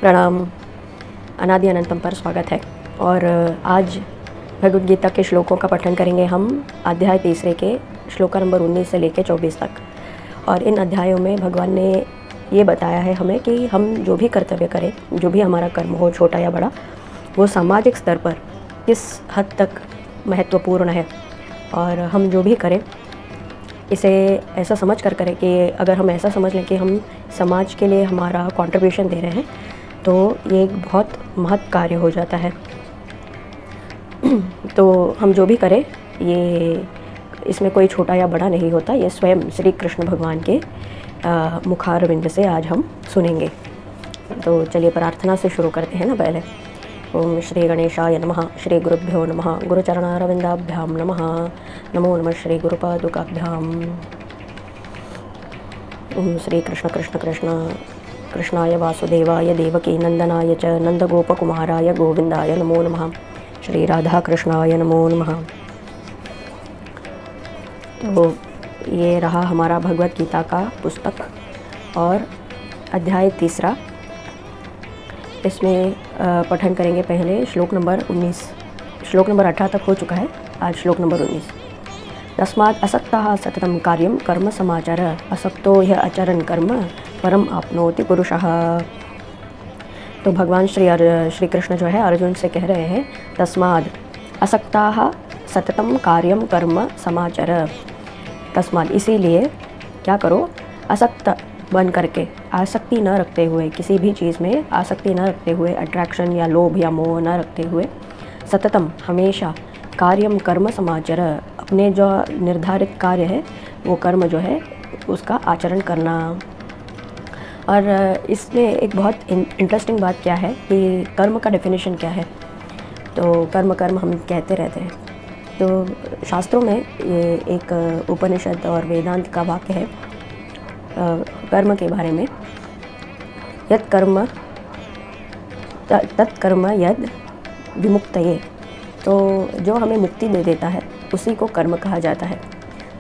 प्रणाम। अनादि अनंतम पर स्वागत है। और आज भगवद गीता के श्लोकों का पठन करेंगे हम अध्याय तीसरे के श्लोक नंबर 19 से लेकर 24 तक। और इन अध्यायों में भगवान ने ये बताया है हमें कि हम जो भी कर्तव्य करें, जो भी हमारा कर्म हो, छोटा या बड़ा, वो सामाजिक स्तर पर किस हद तक महत्वपूर्ण है। और हम जो भी करें इसे ऐसा समझ कर करें कि अगर हम ऐसा समझ लें कि हम समाज के लिए हमारा कंट्रीब्यूशन दे रहे हैं तो ये एक बहुत महत् कार्य हो जाता है। तो हम जो भी करें ये इसमें कोई छोटा या बड़ा नहीं होता। ये स्वयं श्री कृष्ण भगवान के मुखारविंद से आज हम सुनेंगे। तो चलिए प्रार्थना से शुरू करते हैं ना पहले। ओम श्री गणेशाय नमः। श्री गुरुभ्यो नमः। गुरुचरणारविंदाभ्यां नमः। नमो नमः श्री गुरुपादुकाभ्याम्। ओम श्री कृष्ण कृष्ण कृष्ण कृष्णाय वासुदेवाय देवकी नंदनाय च नंदगोपकुमाराय गोविंदाय नमो नमः। श्री राधा कृष्णाय नमो नमः। तो ये रहा हमारा भगवद गीता का पुस्तक और अध्याय तीसरा। इसमें पठन करेंगे पहले श्लोक नंबर 19। श्लोक नंबर 18 तक हो चुका है, आज श्लोक नंबर 19। तस्मात् असक्तः सततं कार्यं कर्म समाचर असक्तो ह्य अचरन् कर्म परम आपनोति पुरुषः। तो भगवान श्री कृष्ण जो है अर्जुन से कह रहे हैं, तस्माद् असक्ताः सततं कार्यं कर्म समाचर। तस्माद् इसीलिए क्या करो, असक्त बन करके, आसक्ति न रखते हुए, किसी भी चीज़ में आसक्ति न रखते हुए, अट्रैक्शन या लोभ या मोह न रखते हुए, सततम हमेशा कार्यम कर्म समाचर, अपने जो निर्धारित कार्य है वो कर्म जो है उसका आचरण करना। और इसमें एक बहुत इंटरेस्टिंग बात क्या है कि कर्म का डेफिनेशन क्या है। तो कर्म कर्म हम कहते रहते हैं। तो शास्त्रों में ये एक उपनिषद और वेदांत का वाक्य है कर्म के बारे में, यत् कर्म तत्कर्म यद विमुक्तये। तो जो हमें मुक्ति दे देता है उसी को कर्म कहा जाता है।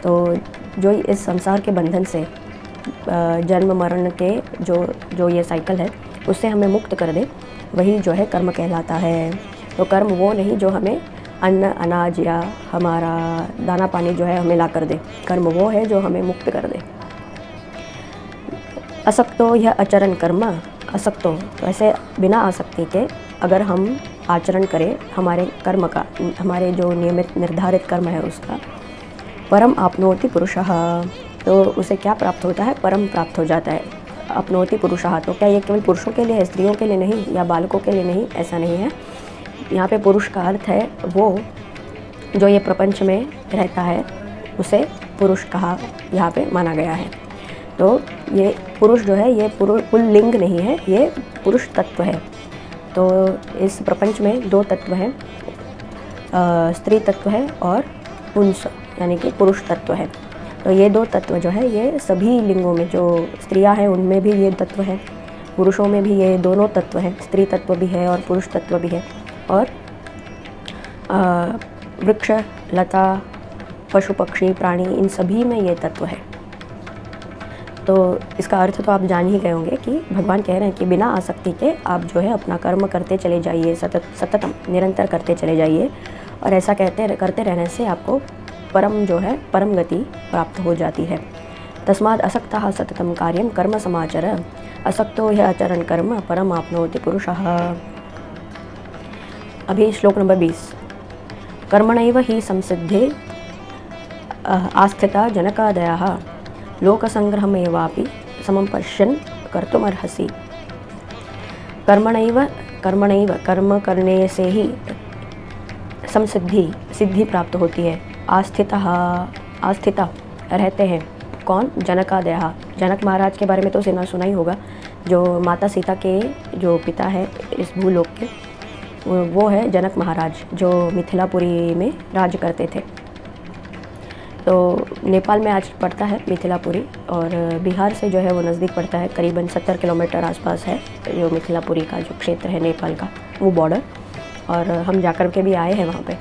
तो जो इस संसार के बंधन से, जन्म मरण के जो ये साइकिल है उससे हमें मुक्त कर दे, वही जो है कर्म कहलाता है। तो कर्म वो नहीं जो हमें अन्न अनाज या हमारा दाना पानी जो है हमें ला कर दे। कर्म वो है जो हमें मुक्त कर दे। असक्तो यह अचरण कर्म, असक्तो तो ऐसे बिना आसक्ति के अगर हम आचरण करें हमारे कर्म का, हमारे जो नियमित निर्धारित कर्म है उसका, परम आपनोति पुरुषः, तो उसे क्या प्राप्त होता है, परम प्राप्त हो जाता है। आपनोति पुरुषः, तो क्या ये केवल पुरुषों के लिए है, स्त्रियों के लिए नहीं या बालकों के लिए नहीं, ऐसा नहीं है। यहाँ पे पुरुष का अर्थ है वो जो ये प्रपंच में रहता है उसे पुरुष कहा यहाँ पे माना गया है। तो ये पुरुष जो है ये पुल्लिंग नहीं है, ये पुरुष तत्व है। तो इस प्रपंच में दो तत्व हैं, स्त्री तत्व है और पुंस यानी कि पुरुष तत्व है। तो ये दो तत्व जो है ये सभी लिंगों में, जो स्त्रियां हैं उनमें भी ये तत्व है, पुरुषों में भी ये दोनों तत्व हैं, स्त्री तत्व भी है और पुरुष तत्व भी है। और वृक्ष लता पशु पक्षी प्राणी इन सभी में ये तत्व है। तो इसका अर्थ तो आप जान ही गए होंगे कि भगवान कह रहे हैं कि बिना आसक्ति के आप जो है अपना कर्म करते चले जाइए, सततम निरंतर करते चले जाइए। और ऐसा करते रहने से आपको परम जो है परम गति प्राप्त हो जाती है। तस्माद् असक्तः सततम कार्यम कर्म समाचर असक्तो ह्य अचरन् कर्म परम आपनोति पुरुषः। अभी श्लोक नंबर 20। कर्मणैव हि संसिद्धे आस्थिता जनकादयः लोकसंग्रहमेवापि समं पश्यन् कर्तुमर्हसि। कर्मणैव कर्म करने से ही सिद्धि प्राप्त होती है। आस्थिता रहते हैं कौन, जनकादयः। जनक महाराज के बारे में तो सुना ही होगा, जो माता सीता के जो पिता है इस भूलोक के, वो है जनक महाराज जो मिथिलापुरी में राज करते थे। तो नेपाल में आज पड़ता है मिथिलापुरी और बिहार से जो है वो नज़दीक पड़ता है, करीबन 70 किलोमीटर आसपास है जो मिथिलापुरी का जो क्षेत्र है नेपाल का वो बॉर्डर। और हम जाकर के भी आए हैं वहाँ पे।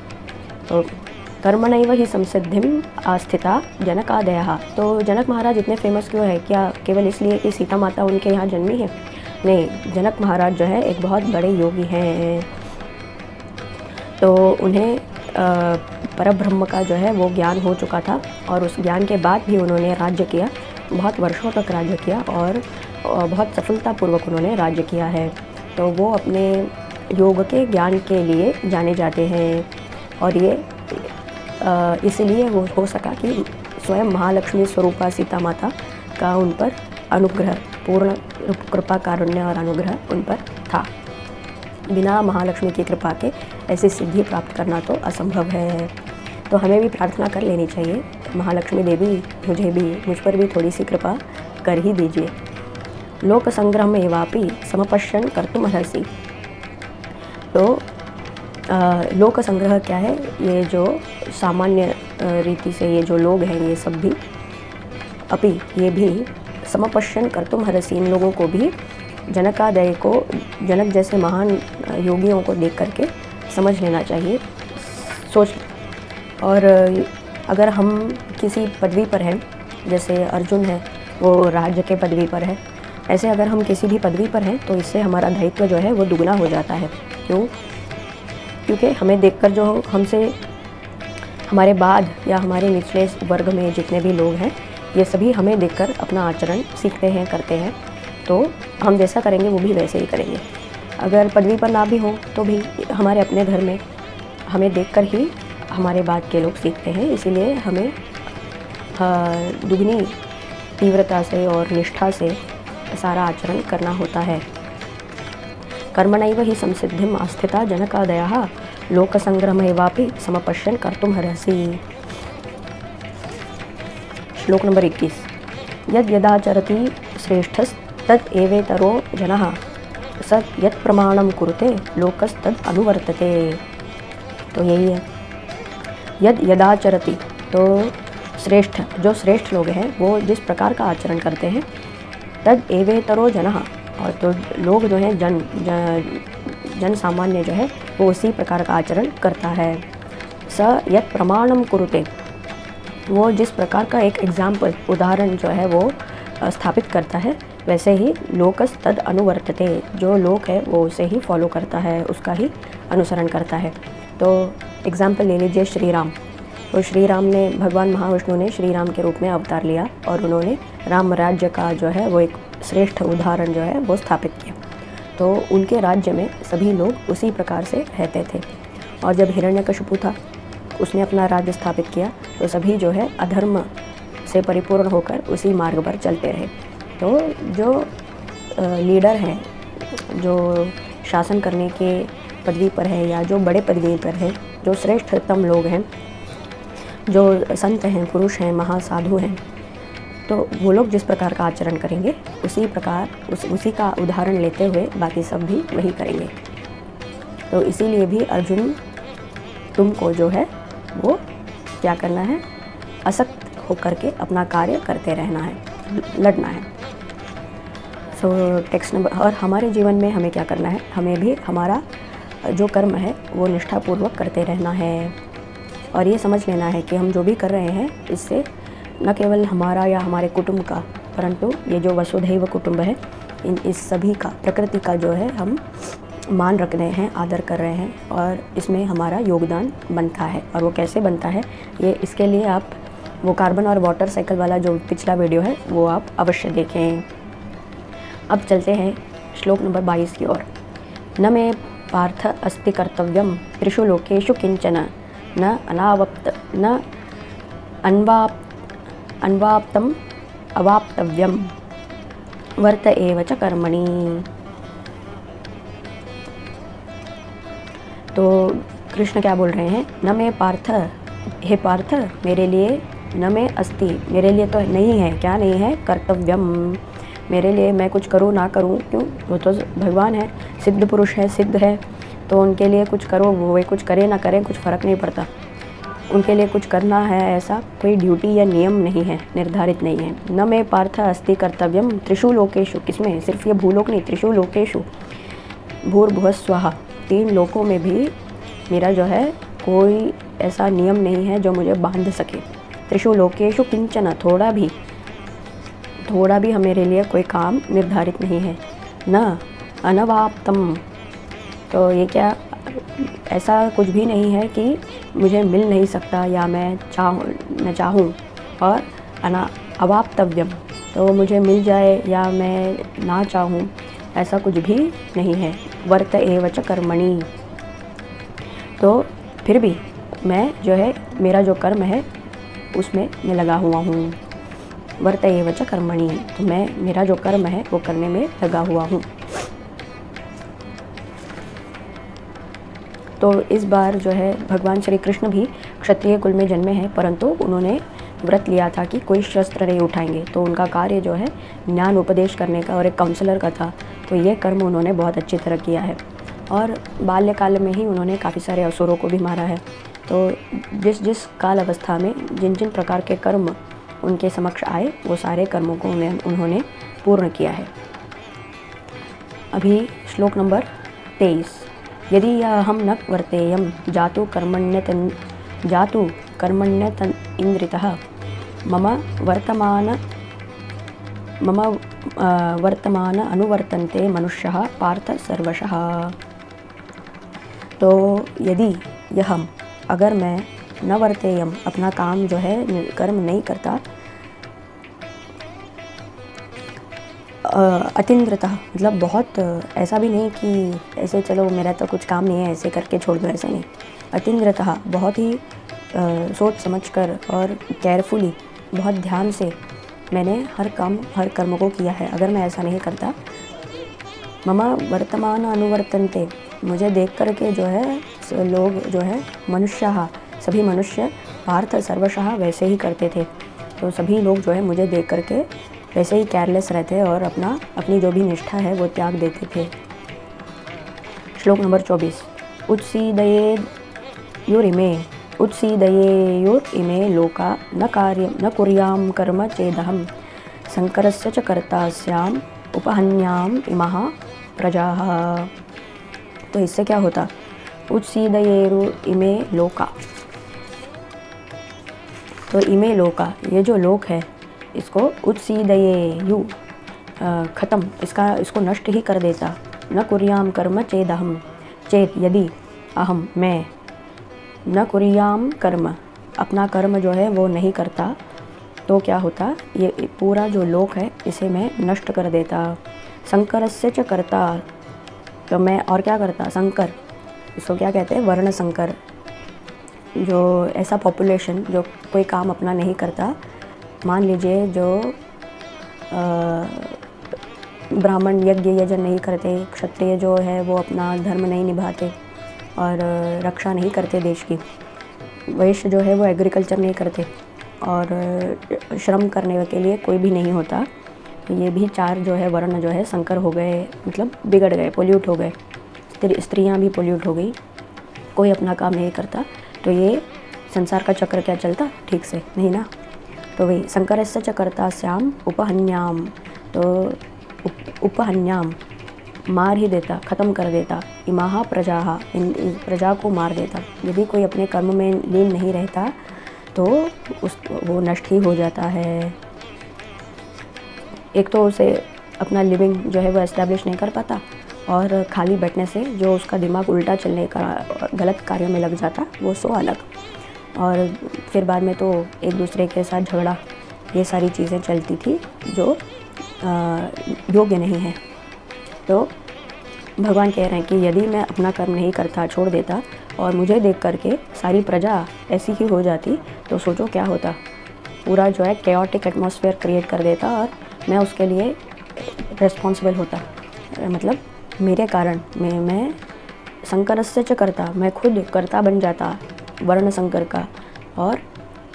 तो कर्मणैव हि संसिद्धिम आस्थिता जनकादयः। तो जनक महाराज इतने फेमस क्यों है, क्या केवल इसलिए कि सीता माता उनके यहाँ जन्मी है? नहीं, जनक महाराज जो है एक बहुत बड़े योगी हैं, तो उन्हें परब्रह्म का जो है वो ज्ञान हो चुका था और उस ज्ञान के बाद भी उन्होंने राज्य किया, बहुत वर्षों तक राज्य किया और बहुत सफलतापूर्वक उन्होंने राज्य किया है। तो वो अपने योग के ज्ञान के लिए जाने जाते हैं और ये इसलिए वो हो सका कि स्वयं महालक्ष्मी स्वरूपा सीता माता का उन पर अनुग्रह, पूर्ण कृपा, कारुण्य और अनुग्रह उन पर था। बिना महालक्ष्मी की कृपा के ऐसी सिद्धि प्राप्त करना तो असंभव है। तो हमें भी प्रार्थना कर लेनी चाहिए, महालक्ष्मी देवी मुझ पर भी थोड़ी सी कृपा कर ही दीजिए। लोक संग्रह में वापी समपश्यन कर्तुमर्हसि। तो लोक संग्रह क्या है? ये जो सामान्य रीति से ये जो लोग हैं ये सब भी ये भी समपश्यन कर्तुमर्हसि, इन लोगों को भी जनकादय को, जनक जैसे महान योगियों को देख करके समझ लेना चाहिए, सोच। और अगर हम किसी पदवी पर हैं, जैसे अर्जुन है वो राज्य के पदवी पर है, ऐसे अगर हम किसी भी पदवी पर हैं तो इससे हमारा दायित्व जो है वो दुगना हो जाता है। क्यों? क्योंकि हमें देखकर जो हमसे हमारे बाद या हमारे निचले वर्ग में जितने भी लोग हैं ये सभी हमें देखकर अपना आचरण सीखते हैं, करते हैं। तो हम जैसा करेंगे वो भी वैसे ही करेंगे। अगर पदवी पर ना भी हो तो भी हमारे अपने घर में हमें देखकर ही हमारे बाद के लोग सीखते हैं। इसीलिए हमें दुगनी तीव्रता से और निष्ठा से सारा आचरण करना होता है। कर्मणैव हि संसिद्धिम आस्थिता जनकादयः लोकसंग्रहमेवापि समपश्यन् कर्तुमर्हसि। श्लोक नंबर 21। यद् यदाचरति श्रेष्ठस्तद् एवेतरो जनः स यत् प्रमाणं कुरुते लोकस्तद् अनुवर्तते। तो यही है, यद् यदाचरति, तो श्रेष्ठ, जो श्रेष्ठ लोग हैं वो जिस प्रकार का आचरण करते हैं, तद एवेतरो जनः, और तो लोग जो हैं जन सामान्य जो है वो उसी प्रकार का आचरण करता है। स यत् प्रमाणम कुरुते, वो जिस प्रकार का एक एग्जाम्पल, उदाहरण जो है वो स्थापित करता है, वैसे ही लोकस तद अनुवर्तते, जो लोक है वो उसे ही फॉलो करता है, उसका ही अनुसरण करता है। तो एग्जाम्पल ले लीजिए श्री राम। तो श्री राम ने, भगवान महाविष्णु ने श्री राम के रूप में अवतार लिया और उन्होंने राम राज्य का जो है वो एक श्रेष्ठ उदाहरण जो है वो स्थापित किया। तो उनके राज्य में सभी लोग उसी प्रकार से रहते थे। और जब हिरण्यकशिपु था, उसने अपना राज्य स्थापित किया, तो सभी जो है अधर्म से परिपूर्ण होकर उसी मार्ग पर चलते रहे। तो जो लीडर हैं, जो शासन करने के पदवी पर है या जो बड़े पदवी पर है, जो श्रेष्ठतम लोग हैं, जो संत हैं, पुरुष हैं, महासाधु हैं, तो वो लोग जिस प्रकार का आचरण करेंगे उसी प्रकार उसी का उदाहरण लेते हुए बाकी सब भी वही करेंगे। तो इसीलिए भी अर्जुन, तुमको जो है वो क्या करना है? असक्त होकर के अपना कार्य करते रहना है, लड़ना है। Text number. और हमारे जीवन में हमें क्या करना है? हमें भी हमारा जो कर्म है वो निष्ठापूर्वक करते रहना है और ये समझ लेना है कि हम जो भी कर रहे हैं इससे न केवल हमारा या हमारे कुटुंब का, परंतु ये जो वसुधैव कुटुंब है, इस सभी का, प्रकृति का जो है हम मान रख रहे हैं, आदर कर रहे हैं और इसमें हमारा योगदान बनता है। और वो कैसे बनता है, ये इसके लिए आप वो कार्बन और वाटर साइकिल वाला जो पिछला वीडियो है वो आप अवश्य देखें। अब चलते हैं श्लोक नंबर 22 की ओर। न मे पार्थ अस्ति कर्तव्यम त्रिषु लोकेषु किंचन न अन्वाप्तम अवाप्तव्यम वर्त एव च कर्मणि। तो कृष्ण क्या बोल रहे हैं? न मे पार्थ, हे पार्थ, मेरे लिए, न मे अस्ति, मेरे लिए तो नहीं है, क्या नहीं है? कर्तव्यम, मेरे लिए मैं कुछ करूँ ना करूँ, क्यों? वो तो भगवान है, सिद्ध पुरुष है, सिद्ध है, तो उनके लिए कुछ करो, वो कुछ करे ना करें कुछ फ़र्क नहीं पड़ता। उनके लिए कुछ करना है, ऐसा कोई ड्यूटी या नियम नहीं है, निर्धारित नहीं है। न मे पार्थ अस्ति कर्तव्यम त्रिषु लोकेषु, किसमें? सिर्फ ये भूलोक नहीं, त्रिषु लोकेषु, भूर्भुवः स्वः, 3 लोकों में भी मेरा जो है कोई ऐसा नियम नहीं है जो मुझे बांध सके। त्रिषु लोकेषु किंचन, थोड़ा भी मेरे लिए कोई काम निर्धारित नहीं है। न अनवाप्तम। तो ये क्या, ऐसा कुछ भी नहीं है कि मुझे मिल नहीं सकता या मैं चाहूँ, और अवाप्तव्यम, तो मुझे मिल जाए या मैं ना चाहूँ, ऐसा कुछ भी नहीं है। वर्त एव च कर्मणि, तो फिर भी मैं जो है, मेरा जो कर्म है उसमें मैं लगा हुआ हूँ। वर्त एव च कर्मणि, तो मेरा जो कर्म है वो करने में लगा हुआ हूँ। तो इस बार जो है भगवान श्री कृष्ण भी क्षत्रिय कुल में जन्मे हैं, परंतु उन्होंने व्रत लिया था कि कोई शस्त्र नहीं उठाएंगे। तो उनका कार्य जो है ज्ञान उपदेश करने का और एक काउंसलर का था। तो ये कर्म उन्होंने बहुत अच्छी तरह किया है, और बाल्यकाल में ही उन्होंने काफ़ी सारे असुरों को भी मारा है। तो जिस जिस काल अवस्था में जिन जिन प्रकार के कर्म उनके समक्ष आए, वो सारे कर्मों को उन्होंने पूर्ण किया है। अभी श्लोक नंबर 23। यदि हम न वर्तेयम जातु कर्मण्यत इंद्रितः मम वर्तमान अनुवर्तन्ते मनुष्यः पार्थ सर्वशः। तो यदि अगर मैं न वर्तेयम, अपना काम जो है कर्म नहीं करता, अतीन्द्रतः मतलब बहुत ऐसा भी नहीं कि ऐसे चलो मेरा तो कुछ काम नहीं है ऐसे करके छोड़ दो, ऐसे नहीं। अतीन्द्रतः बहुत ही सोच समझकर और केयरफुली, बहुत ध्यान से मैंने हर कर्म को किया है। अगर मैं ऐसा नहीं करता, मम वर्तमान अनुवर्तन्ते, मुझे देख कर के जो है लोग जो है मनुष्यः, सभी मनुष्य पार्थ सर्वशः वैसे ही करते थे। तो सभी लोग जो है मुझे देख कर के वैसे ही केयरलेस रहते और अपनी जो भी निष्ठा है वो त्याग देते थे। श्लोक नंबर 24। उत्सीदयेयुरिमे लोका न कुर्याम कर्म चेदहम संकरस्य च कर्ता स्याम उपहन्याम इमः प्रजाः। तो इससे क्या होता, उत्सीदयेरु इमे लोका, तो इमे लोका, ये जो लोक है इसको उत्सीदयेयु ख़त्म, इसको नष्ट ही कर देता। न कुर्याम कर्म चेदहम, चेत यदि, अहम मैं, न कुर्याम कर्म, अपना कर्म जो है वो नहीं करता, तो क्या होता, ये पूरा जो लोक है इसे मैं नष्ट कर देता। संकरस्य च कर्ता, तो मैं और क्या करता, संकर, इसको क्या कहते हैं, वर्ण संकर, जो ऐसा पॉपुलेशन जो कोई काम अपना नहीं करता। मान लीजिए जो ब्राह्मण यज्ञ यजन नहीं करते, क्षत्रिय जो है वो अपना धर्म नहीं निभाते और रक्षा नहीं करते देश की, वैश्य जो है वो एग्रीकल्चर नहीं करते और श्रम करने के लिए कोई भी नहीं होता। तो ये भी चार जो है वर्ण जो है संकर हो गए, मतलब बिगड़ गए, पोल्यूट हो गए। स्त्रियां भी पोल्यूट हो गई, कोई अपना काम नहीं करता। तो ये संसार का चक्र क्या चलता ठीक से नहीं ना। तो वही संकरस्य च कर्ता स्याम उपहन्याम, तो उपहन्याम मार ही देता, ख़त्म कर देता। इमाहा प्रजाहा, इन प्रजा को मार देता। यदि कोई अपने कर्म में लीन नहीं रहता तो वो नष्ट ही हो जाता है। एक तो उसे अपना लिविंग जो है वो एस्टैब्लिश नहीं कर पाता, और खाली बैठने से जो उसका दिमाग उल्टा चलने का, गलत कार्यों में लग जाता, वो सो अलग। और फिर बाद में तो एक दूसरे के साथ झगड़ा, ये सारी चीज़ें चलती थी जो योग्य नहीं है। तो भगवान कह रहे हैं कि यदि मैं अपना कर्म नहीं करता, छोड़ देता, और मुझे देख करके सारी प्रजा ऐसी ही हो जाती, तो सोचो क्या होता। पूरा जो है केओटिक एटमॉस्फेयर क्रिएट कर देता और मैं उसके लिए रिस्पॉन्सिबल होता। मतलब मेरे कारण मैं संकरस्य च कर्ता, मैं खुद कर्ता बन जाता वर्ण संकर का, और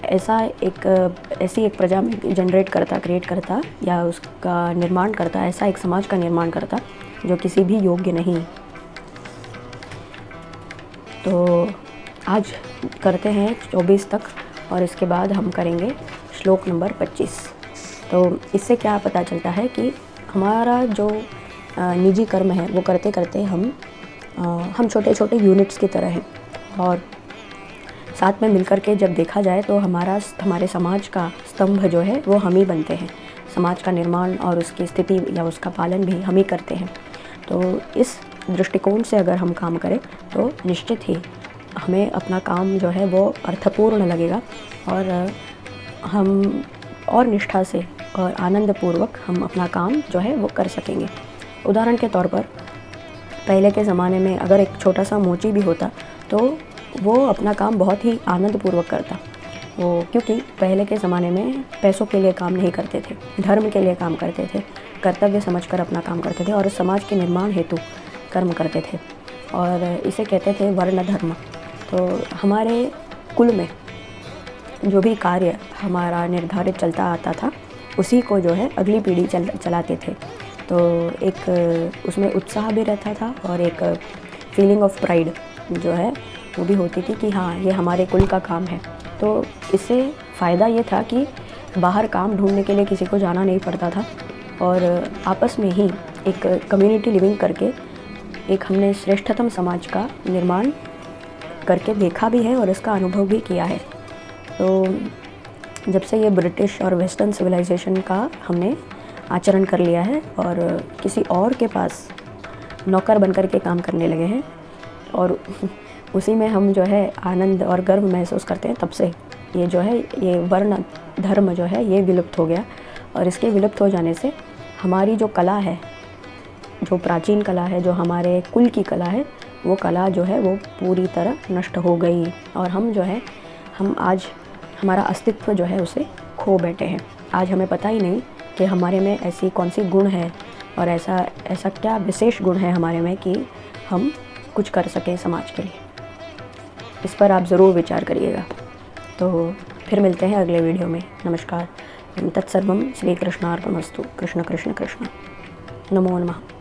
ऐसी एक प्रजा में जनरेट करता, क्रिएट करता, या उसका निर्माण करता, ऐसा एक समाज का निर्माण करता जो किसी भी योग्य नहीं। तो आज करते हैं 24 तक, और इसके बाद हम करेंगे श्लोक नंबर 25। तो इससे क्या पता चलता है कि हमारा जो निजी कर्म है वो करते करते हम छोटे छोटे यूनिट्स की तरह हैं, और साथ में मिलकर के जब देखा जाए तो हमारे समाज का स्तंभ जो है वो हम ही बनते हैं। समाज का निर्माण और उसकी स्थिति या उसका पालन भी हम ही करते हैं। तो इस दृष्टिकोण से अगर हम काम करें तो निश्चित ही हमें अपना काम जो है वो अर्थपूर्ण लगेगा और हम और निष्ठा से और आनंदपूर्वक हम अपना काम जो है वो कर सकेंगे। उदाहरण के तौर पर पहले के ज़माने में अगर एक छोटा सा मोची भी होता तो वो अपना काम बहुत ही आनंदपूर्वक करता, वो क्योंकि पहले के ज़माने में पैसों के लिए काम नहीं करते थे, धर्म के लिए काम करते थे, कर्तव्य समझकर अपना काम करते थे और समाज के निर्माण हेतु कर्म करते थे और इसे कहते थे वर्ण धर्म। तो हमारे कुल में जो भी कार्य हमारा निर्धारित चलता आता था उसी को जो है अगली पीढ़ी चलाते थे। तो एक उसमें उत्साह भी रहता था और एक फीलिंग ऑफ प्राइड जो है वो भी होती थी कि हाँ ये हमारे कुल का काम है। तो इससे फ़ायदा ये था कि बाहर काम ढूंढने के लिए किसी को जाना नहीं पड़ता था और आपस में ही एक कम्युनिटी लिविंग करके एक हमने श्रेष्ठतम समाज का निर्माण करके देखा भी है और इसका अनुभव भी किया है। तो जब से ये ब्रिटिश और वेस्टर्न सिविलाइजेशन का हमने आचरण कर लिया है और किसी और के पास नौकर बनकर के काम करने लगे हैं और उसी में हम जो है आनंद और गर्व महसूस करते हैं, तब से ये जो है ये वर्ण धर्म जो है ये विलुप्त हो गया। और इसके विलुप्त हो जाने से हमारी जो कला है, जो प्राचीन कला है, जो हमारे कुल की कला है, वो कला जो है वो पूरी तरह नष्ट हो गई और हम जो है हम आज हमारा अस्तित्व जो है उसे खो बैठे हैं। आज हमें पता ही नहीं कि हमारे में ऐसी कौन सी गुण है और ऐसा क्या विशेष गुण है हमारे में कि हम कुछ कर सकें समाज के लिए। इस पर आप ज़रूर विचार करिएगा। तो फिर मिलते हैं अगले वीडियो में। नमस्कार। तत्सर्वम श्री कृष्णार्पणमस्तु। कृष्ण कृष्ण कृष्ण। नमो नमः।